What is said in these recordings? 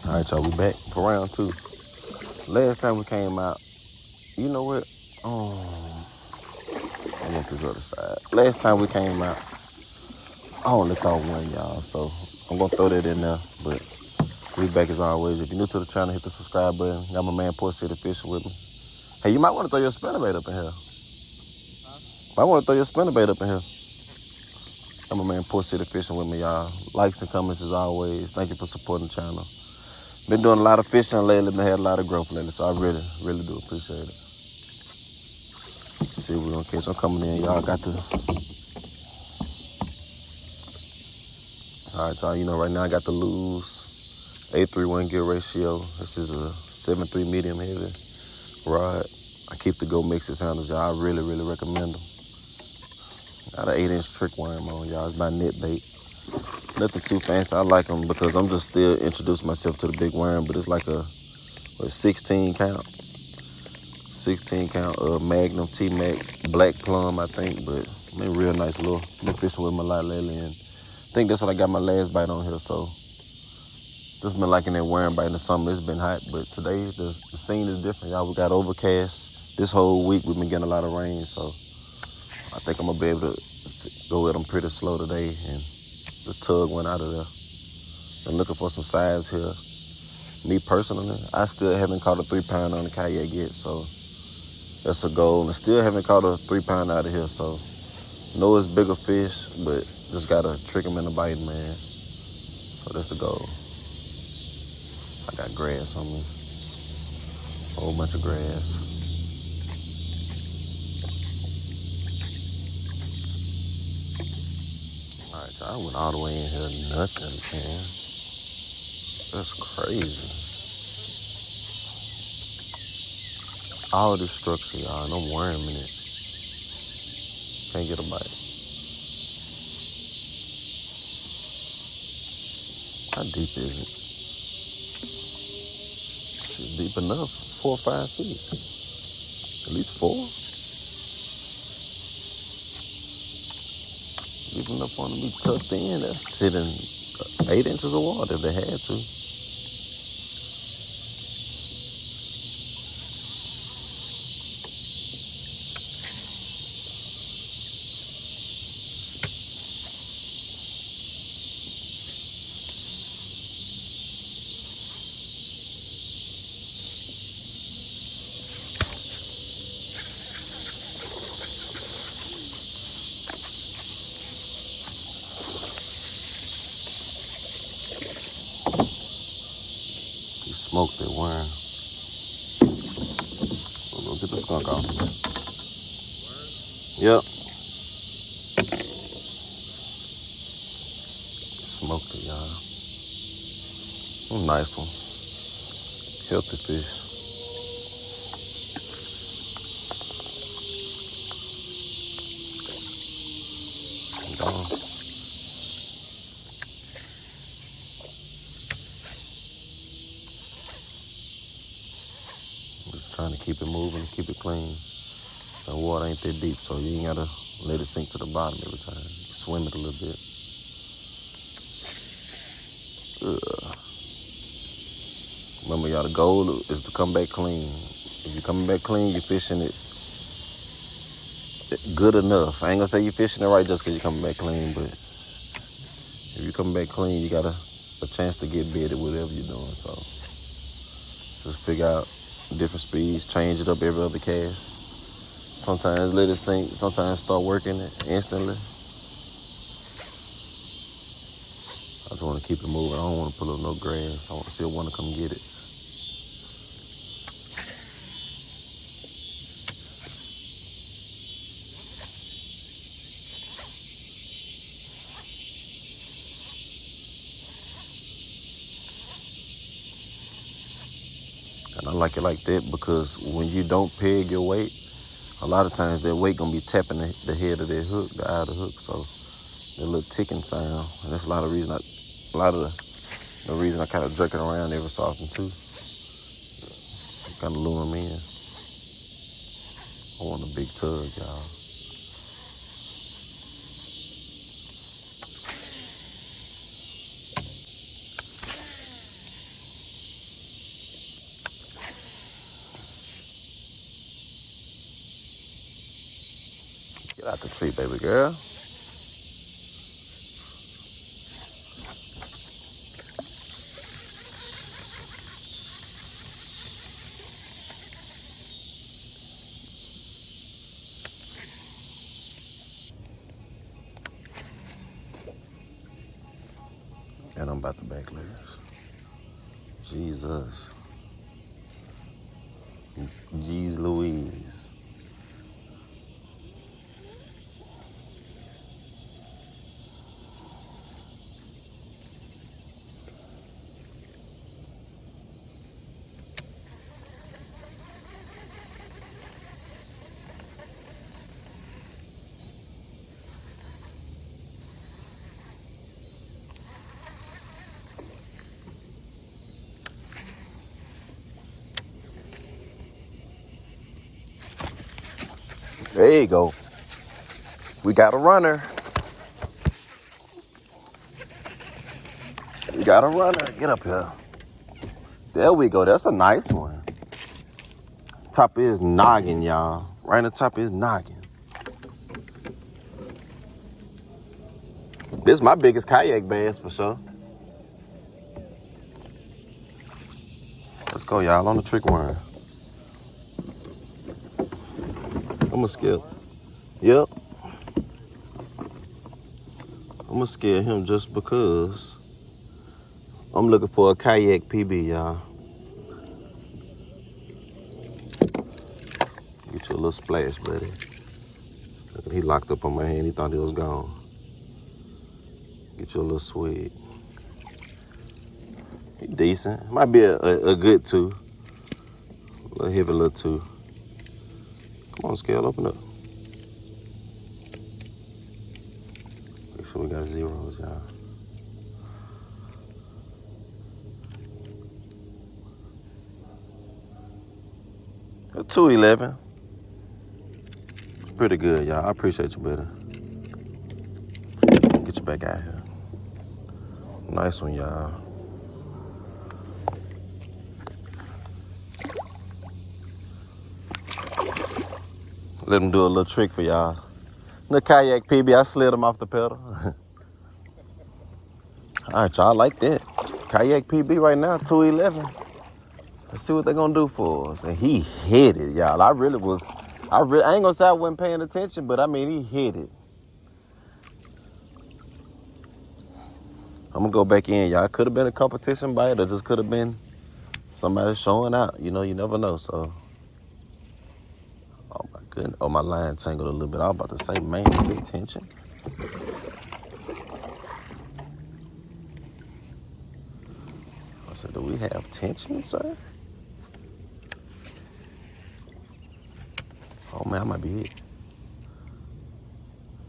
All right, y'all, we back for round two. Last time we came out, you know what? I want this other side. Last time we came out, I only caught one, y'all, so I'm gonna throw that in there. But we back as always. If you're new to the channel, hit the subscribe button. Got my man Port City Fishing with me. Hey, you might want to throw your spinnerbait up in here. I want to throw your spinnerbait up in here. Got my man Port City Fishing with me, y'all. Likes and comments as always. Thank you for supporting the channel. Been doing a lot of fishing lately, been had a lot of growth lately, so I really, really do appreciate it. Let's see what we're gonna catch. I'm coming in, y'all. Got the. All right, y'all. You know, right now I got the Lose 8-3-1 gear ratio. This is a 7-3 medium heavy rod. I keep the Go Mixes handles, y'all. I really, really recommend them. Got an 8-inch trick worm on, y'all. It's by net bait. Nothing too fancy. I like them because I'm just still introducing myself to the big worm, but it's like a 16 count. 16 count Magnum T-Mac Black Plum, I think, but I mean, real nice little. Been fishing with them a lot lately, and I think that's what I got my last bite on here, so just been liking that worm bite in the summer. It's been hot, but today the scene is different, y'all. We got overcast. This whole week we've been getting a lot of rain, so I think I'm gonna be able to go with them pretty slow today, and this tug went out of there. Been looking for some size here. Me personally, I still haven't caught a 3-pounder on the Kayak yet, so that's a goal. And still haven't caught a 3-pounder out of here, so know it's bigger fish, but just gotta trick them into biting, man. So that's the goal. I got grass on me, a whole bunch of grass. All right, y'all, I went all the way in here, nothing, man. That's crazy. All this structure, y'all, and I'm worming it. Can't get a bite. How deep is it? It's deep enough, 4 or 5 feet. At least 4. Deep enough for them to be tucked in. That's sitting 8 inches of water if they had to. He smoked that worm. We'll get the skunk off. Yep. Smoked it, y'all. Nice one. Healthy fish. Gone. Just trying to keep it moving, keep it clean. The water ain't that deep, so you ain't gotta let it sink to the bottom every time. Swim it a little bit. Remember, y'all, the goal is to come back clean. If you're coming back clean, you're fishing it good enough. I ain't gonna say you're fishing it right just because you're coming back clean, but if you're coming back clean, you got a chance to get bit at whatever you're doing. So just figure out different speeds, change it up every other cast. Sometimes let it sink, sometimes start working it instantly. I just want to keep it moving. I don't want to pull up no grass. I want to see a one to come get it. And I like it like that because when you don't peg your weight, a lot of times that weight gonna be tapping the head of that hook, the eye of the hook. So that little ticking sound, and that's a lot of the reason I kind of jerk it around every so often too. Kind of lure them in. I want a big tug, y'all. Get out the tree, baby girl. And I'm about to backlash. Jesus. Jeez Louise. There you go. We got a runner. We got a runner. Get up here. There we go. That's a nice one. Top of his noggin, y'all. Right on the top of his noggin. This is my biggest kayak bass for sure. Let's go, y'all, on the trick worm. I'm gonna skip. Yep. I'm gonna scare him just because I'm looking for a kayak PB, y'all. Get you a little splash, buddy. He locked up on my hand. He thought he was gone. Get you a little swig. He decent. Might be a good two. A little heavy little two. Come on, scale, open up. Make sure we got zeros, y'all. A 211. It's pretty good, y'all. I appreciate you, brother. Get you back out here. Nice one, y'all. Let him do a little trick for y'all. The kayak PB, I slid him off the pedal. All right, y'all, I like that. Kayak PB right now, 211. Let's see what they're gonna do for us. And he hit it, y'all. I ain't gonna say I wasn't paying attention, but I mean, he hit it. I'm gonna go back in, y'all. Could have been a competition bite, or just could have been somebody showing out. You know, you never know, so. Oh my goodness. Oh, my line tangled a little bit. I was about to say, man, pay attention. I said, do we have tension, sir? Oh man, I might be hit.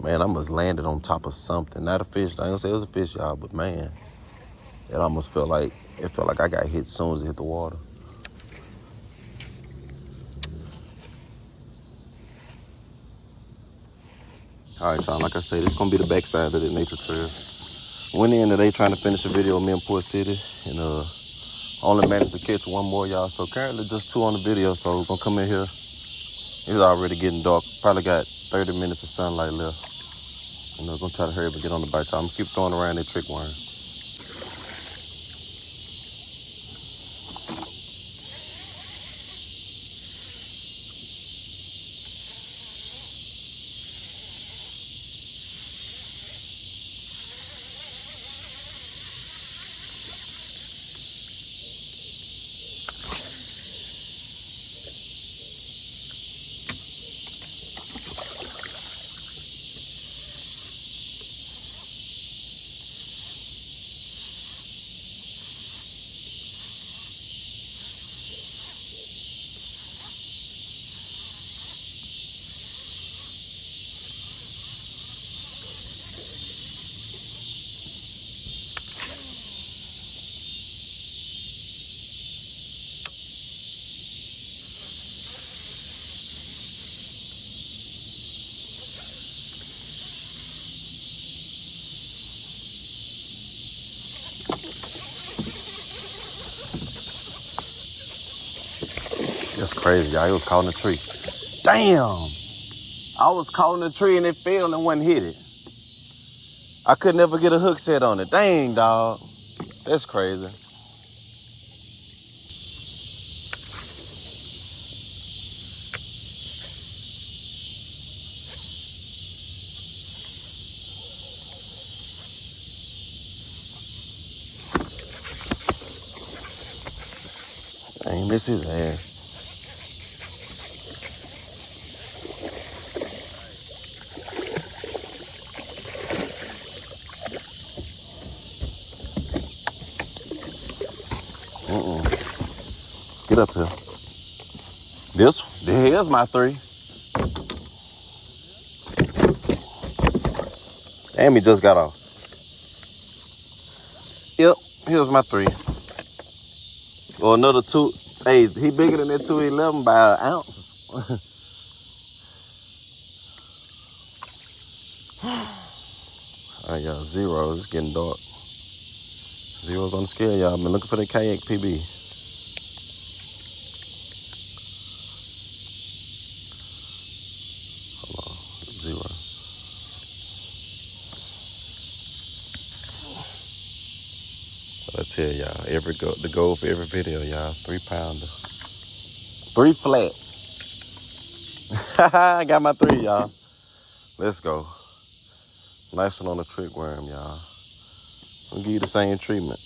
Man, I must landed on top of something. Not a fish. I ain't gonna say it was a fish, y'all, but man, it almost felt like I got hit as soon as it hit the water. All right, y'all, like I said, this is gonna be the backside of the nature trail. Went in today trying to finish a video of me in Port City, and only managed to catch one more, y'all. So currently just 2 on the video, so we're gonna come in here. It's already getting dark. Probably got 30 minutes of sunlight left. You know, gonna try to hurry up and get on the bite, y'all. I'm gonna keep throwing around that trick worm. That's crazy, y'all. He was caught in a tree. Damn! I was caught in the tree and it fell and wasn't hit it. I could never get a hook set on it. Dang, dog. That's crazy. Dang, miss his ass. Get up here. Here's my 3. And he just got off. Yep, here's my 3. Or another 2. Hey, he bigger than that 211 by an ounce. All right, y'all, zeros. It's getting dark. Zeros on the scale, y'all. I've been looking for the Kayak PB. Hold on, 0. I tell y'all, the goal for every video, y'all, 3-pounder. 3 flat. I got my 3, y'all. Let's go. Nice one on the trick worm, y'all. I'll give you the same treatment.